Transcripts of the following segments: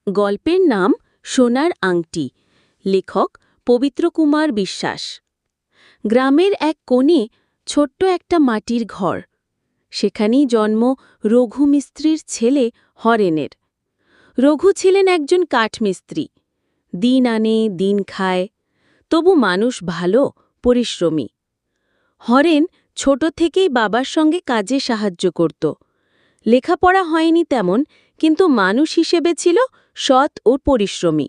গল্পের নাম সোনার আংটি। লেখক পবিত্রকুমার বিশ্বাস। গ্রামের এক কোণে ছোট্ট একটা মাটির ঘর। সেখানেই জন্ম রঘু মিস্ত্রির ছেলে হরেনের। রঘু ছিলেন একজন কাঠমিস্ত্রি। দিন আনে দিন খায়, তবু মানুষ ভালো, পরিশ্রমী। হরেন ছোট থেকেই বাবার সঙ্গে কাজে সাহায্য করত। লেখাপড়া হয়নি তেমন, কিন্তু মানুষ হিসেবে ছিল সৎ ও পরিশ্রমী।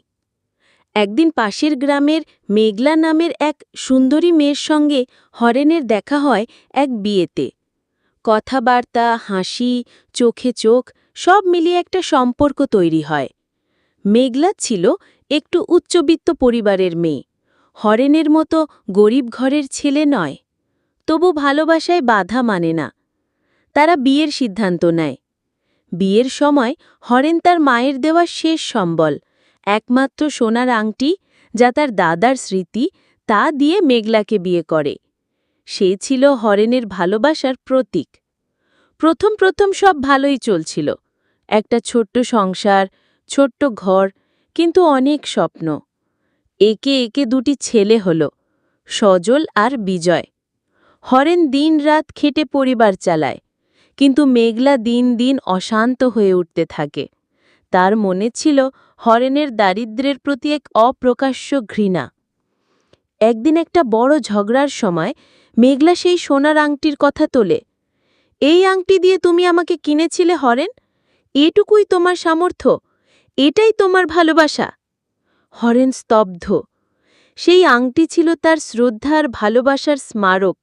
একদিন পাশের গ্রামের মেঘলা নামের এক সুন্দরী মেয়ের সঙ্গে হরেনের দেখা হয় এক বিয়েতে। কথাবার্তা, হাসি, চোখে চোখ সব মিলিয়ে একটা সম্পর্ক তৈরি হয়। মেঘলা ছিল একটু উচ্চবিত্ত পরিবারের মেয়ে, হরেনের মতো গরিব ঘরের ছেলে নয়। তবু ভালোবাসায় বাধা মানে না। তারা বিয়ের সিদ্ধান্ত নেয়। বিয়ের সময় হরেন তার মায়ের দেওয়া শেষ সম্বল, একমাত্র সোনার আংটি, যা তার দাদার স্মৃতি, তা দিয়ে মেঘলাকে বিয়ে করে। সে ছিল হরেনের ভালোবাসার প্রতীক। প্রথম প্রথম সব ভালোই চলছিল। একটা ছোট্ট সংসার, ছোট্ট ঘর, কিন্তু অনেক স্বপ্ন। একে একে দুটি ছেলে হল, সজল আর বিজয়। হরেন দিন-রাত খেটে পরিবার চালায়, কিন্তু মেঘলা দিন দিন অশান্ত হয়ে উঠতে থাকে। তার মনে ছিল হরেনের দারিদ্র্যের প্রতি এক অপ্রকাশ্য ঘৃণা। একদিন একটা বড় ঝগড়ার সময় মেঘলা সেই সোনার আংটির কথা তোলে। এই আংটি দিয়ে তুমি আমাকে কিনেছিলে হরেন, এটুকুই তোমার সামর্থ্য, এটাই তোমার ভালোবাসা? হরেন স্তব্ধ। সেই আংটি ছিল তার শ্রদ্ধার ভালোবাসার স্মারক,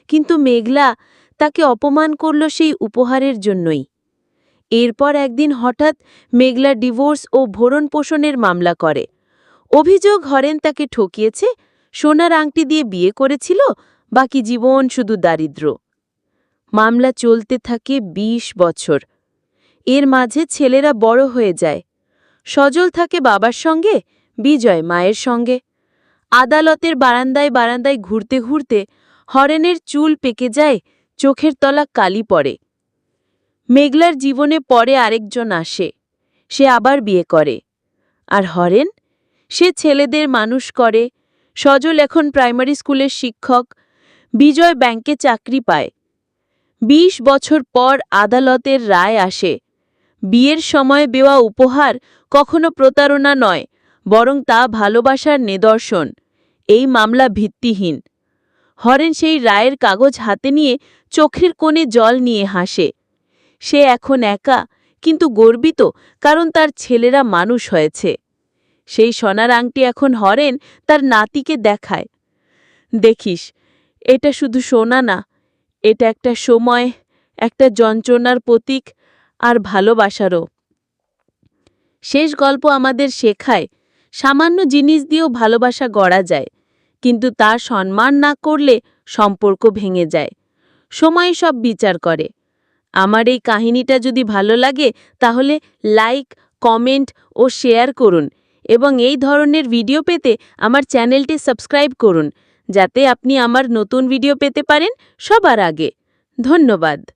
কিন্তু মেঘলা তাকে অপমান করল সেই উপহারের জন্যই। এরপর একদিন হঠাৎ মেঘলা ডিভোর্স ও ভরণ-পোষণের মামলা করে। অভিযোগ হরেন তাকে ঠকিয়েছে, সোনার আংটি দিয়ে বিয়ে করেছিল, বাকি জীবন শুধু দারিদ্র্য। মামলা চলতে থাকে ২০ বছর। এর মাঝে ছেলেরা বড় হয়ে যায়। সজল থাকে বাবার সঙ্গে, বিজয় মায়ের সঙ্গে। আদালতের বারান্দায় বারান্দায় ঘুরতে ঘুরতে হরেনের চুল পেকে যায়, চোখের তলা কালি পড়ে। মেঘলার জীবনে পরে আরেকজন আসে, সে আবার বিয়ে করে। আর হরেন, সে ছেলেদের মানুষ করে। সজল এখন প্রাইমারি স্কুলের শিক্ষক, বিজয় ব্যাংকে চাকরি পায়। ২০ বছর পর আদালতের রায় আসে। বিয়ের সময় দেওয়া উপহার কখনো প্রতারণা নয়, বরং তা ভালোবাসার নিদর্শন। এই মামলা ভিত্তিহীন। হরেন সেই রায়ের কাগজ হাতে নিয়ে চোখের কোণে জল নিয়ে হাসে। সে এখন একা, কিন্তু গর্বিত, কারণ তার ছেলেরা মানুষ হয়েছে। সেই সোনার আংটি এখন হরেন তার নাতিকে দেখায়। দেখিস, এটা শুধু সোনা না, এটা একটা সময়, একটা যন্ত্রণার প্রতীক, আর ভালোবাসারও। শেষ গল্প আমাদের শেখায়, সামান্য জিনিস দিয়েও ভালোবাসা গড়া যায়, কিন্তু তার সম্মান না করলে সম্পর্ক ভেঙে যায়। সময় সব বিচার করে। আমার এই কাহিনীটা যদি ভালো লাগে তাহলে লাইক, কমেন্ট ও শেয়ার করুন, এবং এই ধরনের ভিডিও পেতে আমার চ্যানেলটি সাবস্ক্রাইব করুন, যাতে আপনি আমার নতুন ভিডিও পেতে পারেন সবার আগে। ধন্যবাদ।